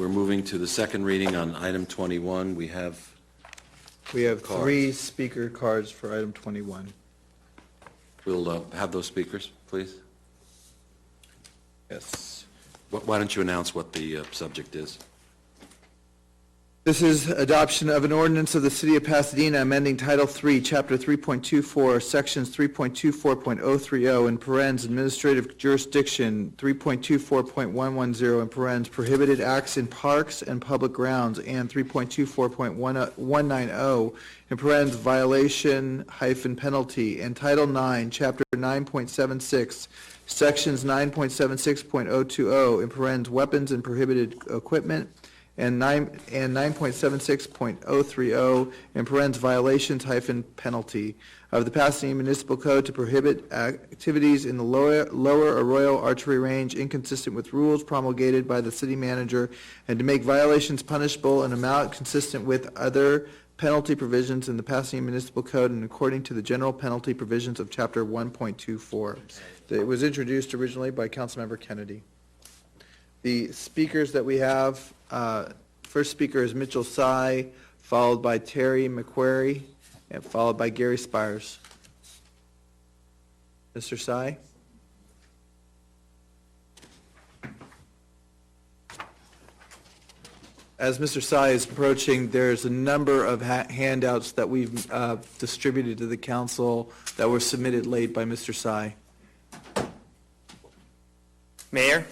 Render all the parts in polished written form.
We're moving to the second reading on item 21. We have cards. 3 speaker cards for item 21. We'll have those speakers, please. Yes. Why don't you announce what the subject is? This is adoption of an ordinance of the City of Pasadena amending Title III, Chapter 3.24, Sections 3.24.030 in parens Administrative Jurisdiction, 3.24.110 in parens Prohibited Acts in Parks and Public Grounds, and 3.24.190 in parens Violation-Penalty, and Title IX, Chapter 9.76, Sections 9.76.020 in parens Weapons and Prohibited Equipment, and 9.76.030 in parens Violations-Penalty of the Pasadena Municipal Code to prohibit activities in the lower Arroyo Archery Range inconsistent with rules promulgated by the city manager, and to make violations punishable in amount consistent with other penalty provisions in the Pasadena Municipal Code and according to the general penalty provisions of Chapter 1.24. It was introduced originally by Councilmember Kennedy. The speakers that we have, first speaker is Mitchell Tsai, followed by Terry McQuarrie, and followed by Gary Spires. Mr. Tsai? As Mr. Tsai is approaching, there's a number of handouts that we've distributed to the council that were submitted late by Mr. Tsai. Mayor,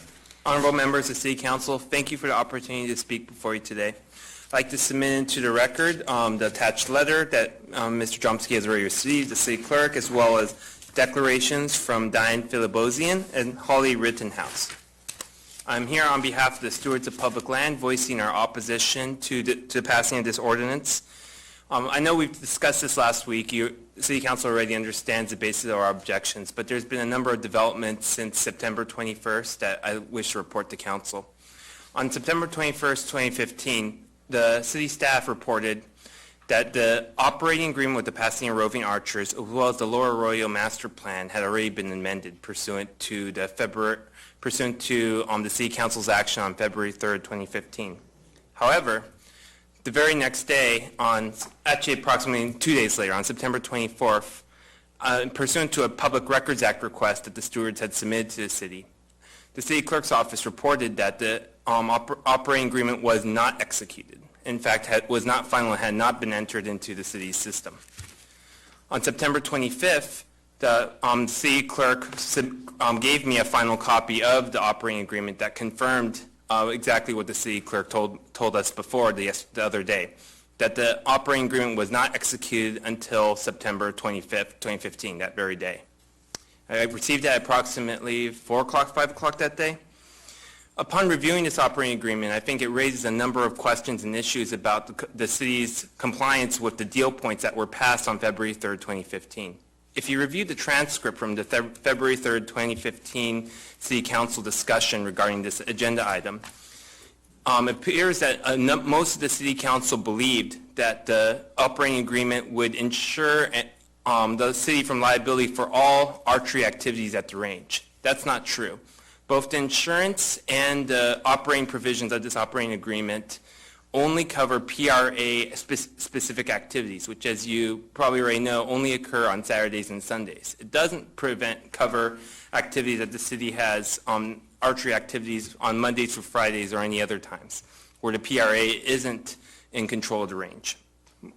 honorable members of City Council, thank you for the opportunity to speak before you today. I'd like to submit into the record the attached letter that Mr. Jomsky has already received, the city clerk, as well as declarations from Diane Filibosian and Holly Rittenhouse. I'm here on behalf of the Stewards of Public Land, voicing our opposition to passing of this ordinance. I know we've discussed this last week. The City Council already understands the basis of our objections, but there's been a number of developments since September 21st that I wish to report to Council. On September 21st, 2015, the city staff reported that the operating agreement with the Pasadena Roving Archers, as well as the Lower Arroyo Master Plan, had already been amended pursuant to the City Council's action on February 3rd, 2015. However, the very next day, actually approximately 2 days later, on September 24th, pursuant to a Public Records Act request that the stewards had submitted to the city, the city clerk's office reported that the operating agreement was not executed. In fact, was not final and had not been entered into the city's system. On September 25th, the city clerk gave me a final copy of the operating agreement that confirmed exactly what the city clerk told us before the other day, that the operating agreement was not executed until September 25th, 2015, that very day. I received it at approximately 4 o'clock, 5 o'clock that day. Upon reviewing this operating agreement, I think it raises a number of questions and issues about the city's compliance with the deal points that were passed on February 3rd, 2015. If you review the transcript from the February 3rd, 2015 City Council discussion regarding this agenda item, it appears that most of the City Council believed that the operating agreement would ensure the city from liability for all archery activities at the range. That's not true. Both the insurance and the operating provisions of this operating agreement only cover PRA specific activities, which, as you probably already know, only occur on Saturdays and Sundays. It doesn't cover activities that the city has, archery activities on Mondays through Fridays or any other times, where the PRA isn't in control of the range.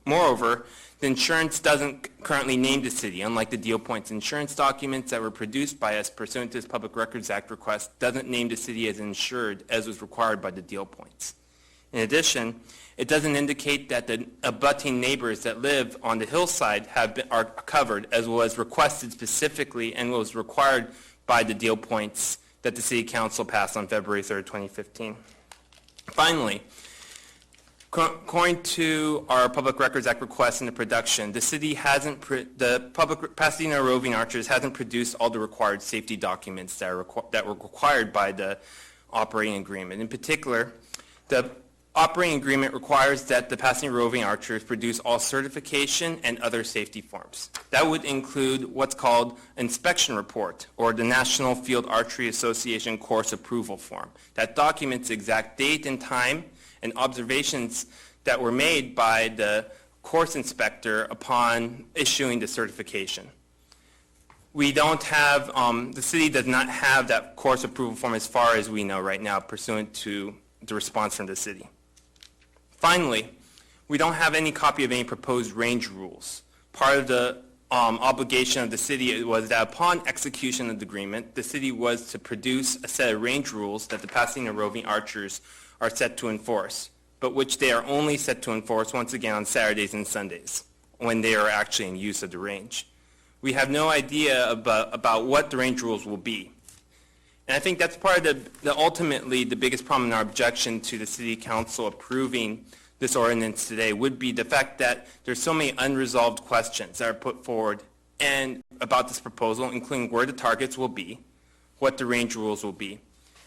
Moreover, the insurance doesn't currently name the city, unlike the deal points. Insurance documents that were produced by us pursuant to this Public Records Act request doesn't name the city as insured as was required by the deal points. In addition, it doesn't indicate that the abutting neighbors that live on the hillside are covered, as well as requested specifically and was required by the deal points that the City Council passed on February 3rd, 2015. Finally, according to our Public Records Act request in the production, the city Pasadena Roving Archers hasn't produced all the required safety documents that were required by the operating agreement. In particular, the operating agreement requires that the Pasadena Roving Archers produce all certification and other safety forms. That would include what's called inspection report, or the National Field Archery Association course approval form. That documents the exact date and time and observations that were made by the course inspector upon issuing the certification. We don't have, the city does not have that course approval form as far as we know right now, pursuant to the response from the city. Finally, we don't have any copy of any proposed range rules. Part of the obligation of the city was that upon execution of the agreement, the city was to produce a set of range rules that the Pasadena Roving Archers are set to enforce, but which they are only set to enforce once again on Saturdays and Sundays, when they are actually in use of the range. We have no idea about what the range rules will be. And I think that's part of ultimately the biggest problem in our objection to the city council approving this ordinance today would be the fact that there's so many unresolved questions that are put forward and about this proposal, including where the targets will be, what the range rules will be.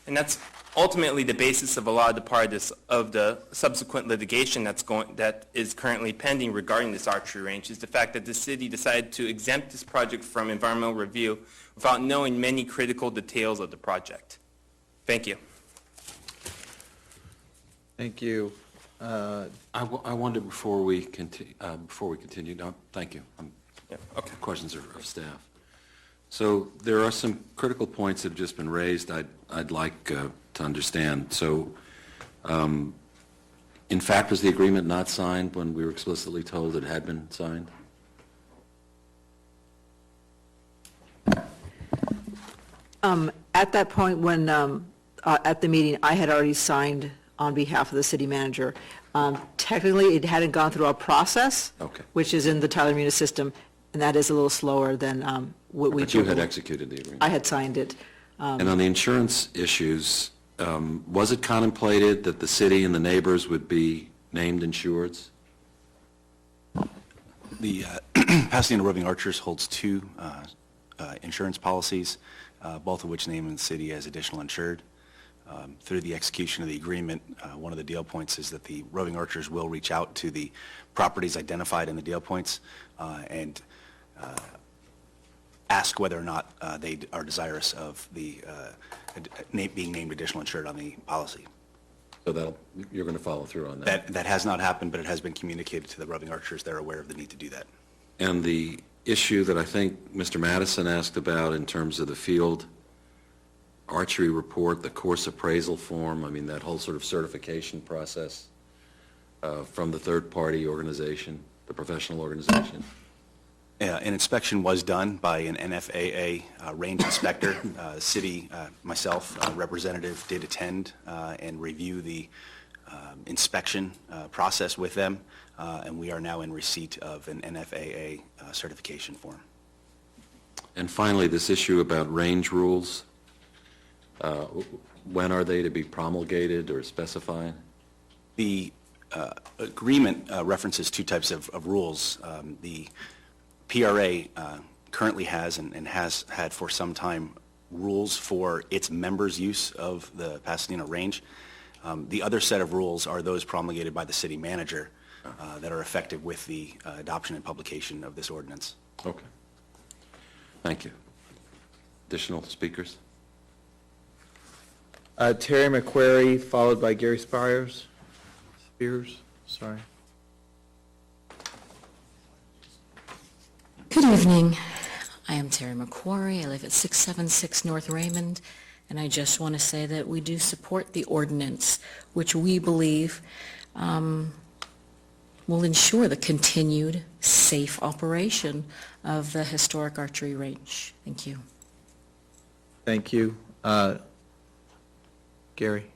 And that's ultimately the basis of a lot of the subsequent litigation that is currently pending regarding this archery range, is the fact that the city decided to exempt this project from environmental review without knowing many critical details of the project. Thank you. Thank you. I wonder before we continue, no, thank you. Yeah, okay. Questions of staff. So there are some critical points that have just been raised I'd like to understand. So, in fact, was the agreement not signed when we were explicitly told it had been signed? At that point when, at the meeting, I had already signed on behalf of the city manager. Technically, it hadn't gone through our process, Okay. which is in the Tyler Munis system, and that is a little slower than what we. But you had executed the agreement. I had signed it. And on the insurance issues, was it contemplated that the city and the neighbors would be named insureds? The Pasadena Roving Archers holds two insurance policies, both of which name the city as additional insured. Through the execution of the agreement, one of the deal points is that the Roving Archers will reach out to the properties identified in the deal points and ask whether or not they are desirous of the being named additional insured on the policy. So you're going to follow through on that? That has not happened, but it has been communicated to the Roving Archers. They're aware of the need to do that. And the issue that I think Mr. Madison asked about in terms of the field archery report, the course appraisal form, I mean, that whole sort of certification process from the third-party organization, the professional organization? An inspection was done by an NFAA range inspector. City, myself, representative, did attend and review the inspection process with them, and we are now in receipt of an NFAA certification form. And finally, this issue about range rules, when are they to be promulgated or specified? The agreement references two types of rules. The PRA currently has and has had for some time rules for its members' use of the Pasadena range. The other set of rules are those promulgated by the city manager that are effective with the adoption and publication of this ordinance. Okay. Thank you. Additional speakers? Terry McQuarrie, followed by Gary Spears. Sorry. Good evening. I am Terry McQuarrie. I live at 676 North Raymond, and I just want to say that we do support the ordinance, which we believe will ensure the continued safe operation of the historic archery range. Thank you. Thank you. Gary.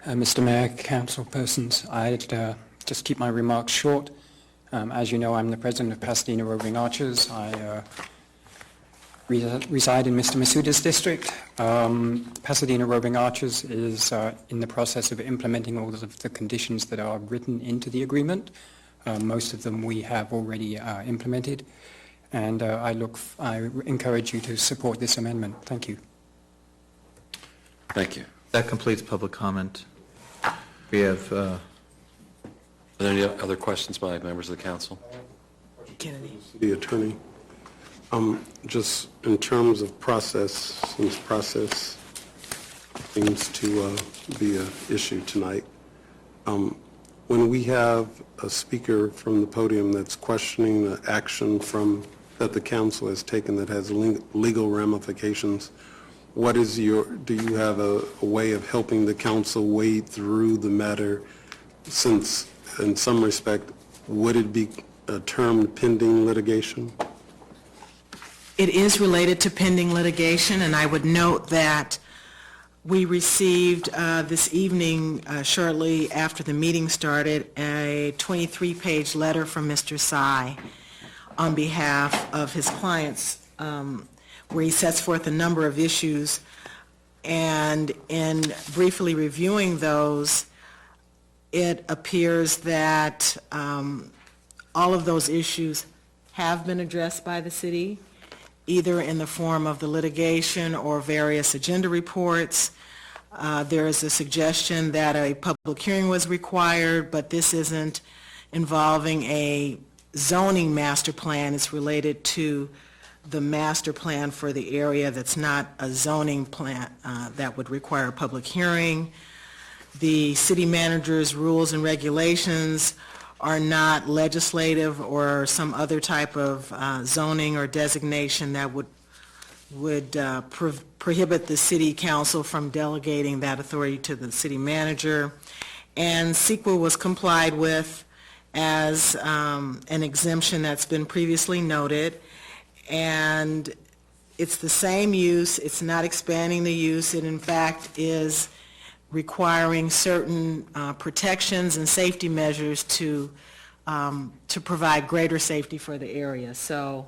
Mr. Mayor, council persons, I'd just keep my remarks short. As you know, I'm the president of Pasadena Roving Archers. I reside in Mr. Masuda's district. Pasadena Roving Archers is in the process of implementing all of the conditions that are written into the agreement. Most of them we have already implemented. and I encourage you to support this amendment. Thank you. Thank you. That completes public comment. We have, Are there any other questions by members of the council? Kennedy. The attorney, just in terms of process, since process seems to be an issue tonight, when we have a speaker from the podium that's questioning the action that the council has taken that has legal ramifications, do you have a way of helping the council wade through the matter, since in some respect, would it be termed pending litigation? It is related to pending litigation, and I would note that we received this evening, shortly after the meeting started, a 23-page letter from Mr. Tsai on behalf of his clients, where he sets forth a number of issues, and in briefly reviewing those, it appears that all of those issues have been addressed by the city, either in the form of the litigation or various agenda reports. There is a suggestion that a public hearing was required, but this isn't involving a zoning master plan. It's related to the master plan for the area that's not a zoning plan that would require a public hearing. The city manager's rules and regulations are not legislative or some other type of zoning or designation that would prohibit the city council from delegating that authority to the city manager. And CEQA was complied with as an exemption that's been previously noted. And it's the same use, it's not expanding the use, it in fact is requiring certain protections and safety measures to provide greater safety for the area. So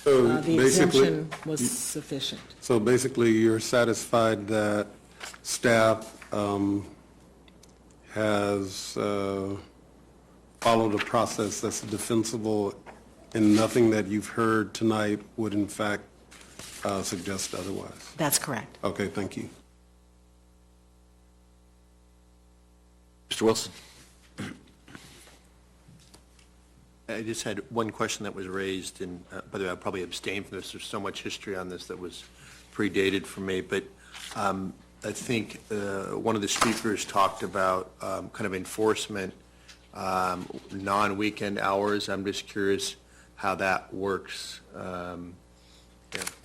the exemption was sufficient. So basically, you're satisfied that staff has followed a process that's defensible, and nothing that you've heard tonight would in fact suggest otherwise? That's correct. Okay, thank you. Mr. Wilson? I just had one question that was raised, and by the way, I'll probably abstain from this. There's so much history on this that was predated for me, but I think one of the speakers talked about kind of enforcement, non-weekend hours. I'm just curious how that works. I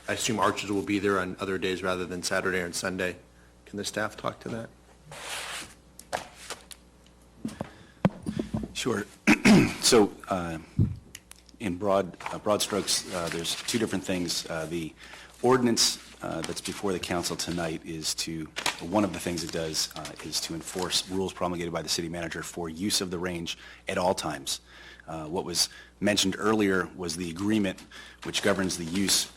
assume archers will be there on other days rather than Saturday and Sunday. Can the staff talk to that? Sure. So in broad strokes, there's two different things. The ordinance that's before the council tonight one of the things it does is to enforce rules promulgated by the city manager for use of the range at all times. What was mentioned earlier was the agreement which governs the use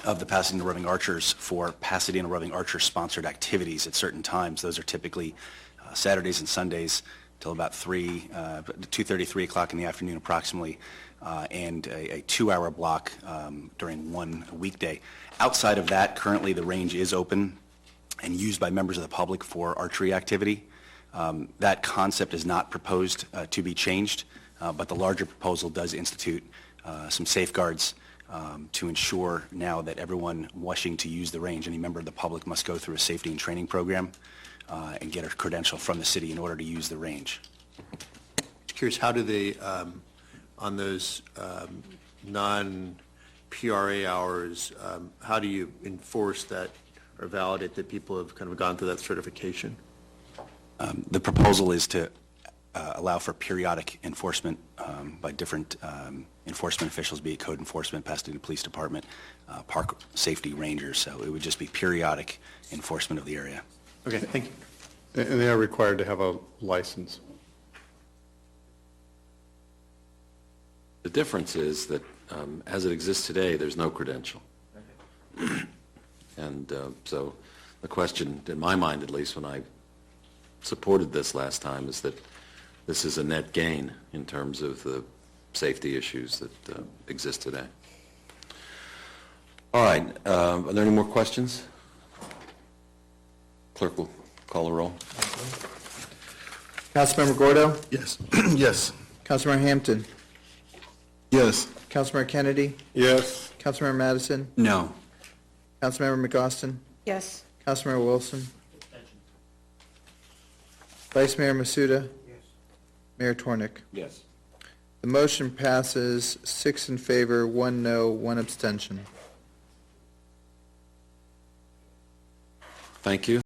of the Pasadena Roving Archers for Pasadena Roving Archer-sponsored activities at certain times. Those are typically Saturdays and Sundays till about 2:30, 3 o'clock in the afternoon approximately, and a 2-hour block during one weekday. Outside of that, currently the range is open and used by members of the public for archery activity. That concept is not proposed to be changed, but the larger proposal does institute some safeguards to ensure now that everyone wishing to use the range, any member of the public, must go through a safety and training program and get a credential from the city in order to use the range. Just curious, how do they, on those non-PRA hours, how do you enforce that or validate that people have kind of gone through that certification? The proposal is to allow for periodic enforcement by different enforcement officials, be it code enforcement, Pasadena Police Department, park safety rangers. So it would just be periodic enforcement of the area. Okay, thank you. And they are required to have a license. The difference is that as it exists today, there's no credential. And so the question, in my mind at least, when I supported this last time, is that this is a net gain in terms of the safety issues that exist today. All right, are there any more questions? Clerk will call the roll. Councilmember Gordo? Yes. Yes. Councilmember Hampton? Yes. Councilmember Kennedy? Yes. Councilmember Madison? No. Councilmember McGostin? Yes. Councilmember Wilson? Vice Mayor Masuda? Mayor Tornick? Yes. The motion passes 6 in favor, 1 no, 1 abstention. Thank you.